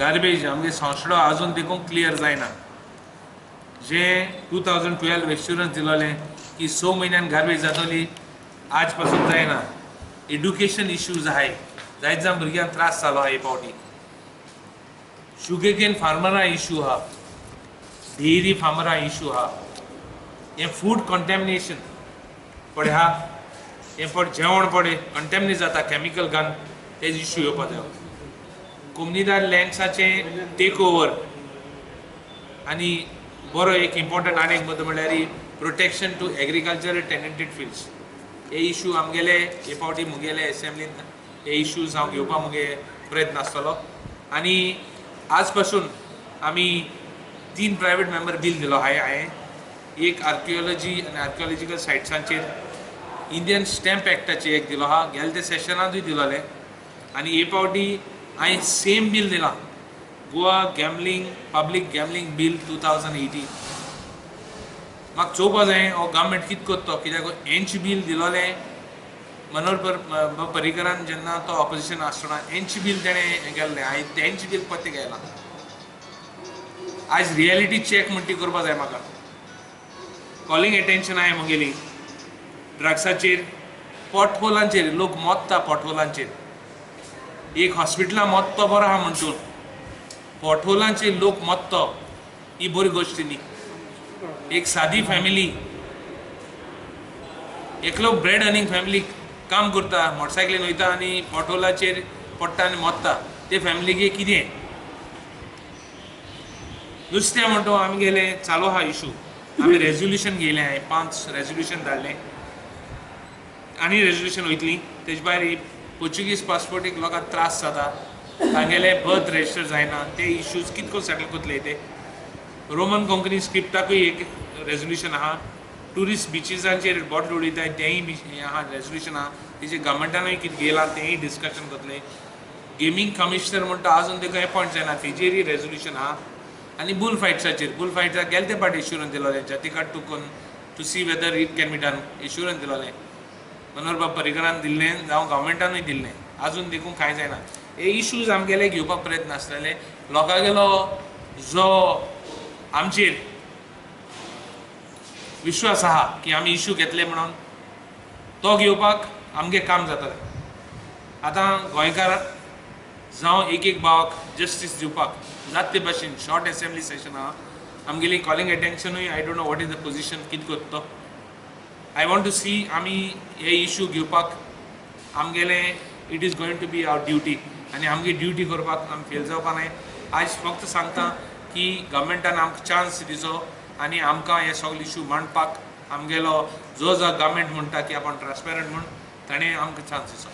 garbage आमगे संसडो अजून देखून क्लियर जायना जे 2012 एश्युरन्स दिलोले की 6 म्हयन्यान गार्बेज जातली आज पासून जायना एड्युकेशन इश्यूज आहाय जायत जावन भुरग्यांक त्रास जालो आहा हे पावटी शुगर केन फार्मरा इश्यू आहा डेयरी फार्मरा इश्यू आहा हे फूड कंटॅमिनेशन पडे आहा हे पड जेवण पडे कंटॅमिनेट जाता केमिकल घालून तेज इश्यू येवपा जायो कोमनीदार लँड्साचे टेक ओवर आनी बरो एक इम्पॉर्टंट आनी एक मुद्दो म्हळ्यार प्रोटेक्शन टू एग्रीकल्चरल टेनंटेड फिल्ड्स हे इश्यू आमगेले हे पावटी मुगेले असेंब्लीन हे इश्यूज हांव घेवपा मुगे प्रयत्न आसतलो आनी आज पासून आमी 3 प्रायवेट मेंबर बील दिलो हांवें एक आर्किओलॉजी आनी आर्किओलॉजिकल सायट्सांचेर इंडियन स्टॅम्प एक्टाचेर एक दिलो आहा गेल्या त्या सेशनांतूय दिलोले आनी हे पावटी हांवें सेम बील दिलां Goa gambling public gambling bill 2018 म्हाका चोवपा जाय हो गव्हर्मेंट कितें करता कित्याक एंच बील दिलोलें मनोहर पर्रीकरान जेन्ना तो ऑपोजिशन आसतना एंच बील तेणें हें केल्लें हांवें तेंच बील पत्ते घायलां आज रियलिटी चॅक म्हणटी करपा जाय म्हाका कॉलिंग एटेन्शन हांवें मुगेली ड्रग्साचेर पॉटहोलांचेर लोक मोत्ता पॉटहोलांचेर एक हॉस्पिटलां मोत्तो बरो आहा म्हणटून पॉटहोलांचेर लोक मोत्तो ही बरी गोश्ट न्ही एक सादी फॅमिली एकलो ब्रेड अर्निंग फॅमिली काम करता मोटरसायकलीन वयता आनी पॉटहोलाचेर पडटा आनी मोत्ता ते फॅमिलीक कितें नुस्तें म्हणटो आमी गेले चालू आहा इशू आमी रेजोल्युशन घेयलें हांवें 5 रेजोल्युशन धाडलें आनी रेजोल्युशन वयतलीं तेजे भायर पोर्चुगीज पासपोर्टीक लोकांक त्रास जाता तांगेले बर्थ रजिस्टर जायना ते इश्यूज कितको सेटल करतले ते रोमन कोंकणी स्क्रिप्टाकूय एक रेजोल्युशन आहा टुरिस्ट बिचीसांचेर बॉटल उडयताय तेंय हें आहा रेजोल्युशन आहा तेजे गव्हर्मेंटानूय कितें गेलां तेंय डिस्कशन करतले गेमींग कमिशनर म्हणटा आजून तेका अपॉयंट जायना तेजेरय रेजोल्युशन आहा आनी बुल फायट्साचेर बुल फायट्साक गेले ते पाटी इश्युरन्स दिलोलें जातिकाट to see whether it can be done assurance दिलोलें मनोहर पर्रीकरान दिल्लें जावं गव्हर्मेंटानूय दिल्लें आजून देखून कांय जायना हे इश्यूज आमगेले घेवपाक प्रयत्न आसलेले लोकांगेलो जो आमचेर विश्वास आहा की आमी इश्यू घेतले म्हणून तो घेवपाक आमगे काम जातलें आतां गोंयकार जावं एक भावाक जस्टीस दिवपाक जात ते भाशेन शॉर्ट असेंब्ली सेशन आहा आमगेली कॉलिंग एटेन्शनूय I don't know what is the position कितें करता तो आय वॉन्ट टू सी आमी हे इश्यू घेवपाक आमगेले it is going to be our duty आनी आमगे ड्युटी करपाक आमी फेल जावपा नाय आज फक्त सांगता की गव्हर्मेंटान आमकां चान्स दिचो आनी आमकां हे सगळे इश्यू मांडपाक आमगेलो जो गव्हर्मेंट म्हणटा की आपण ट्रान्सपेरंट म्हूण ताणें आमकां चान्स दिचो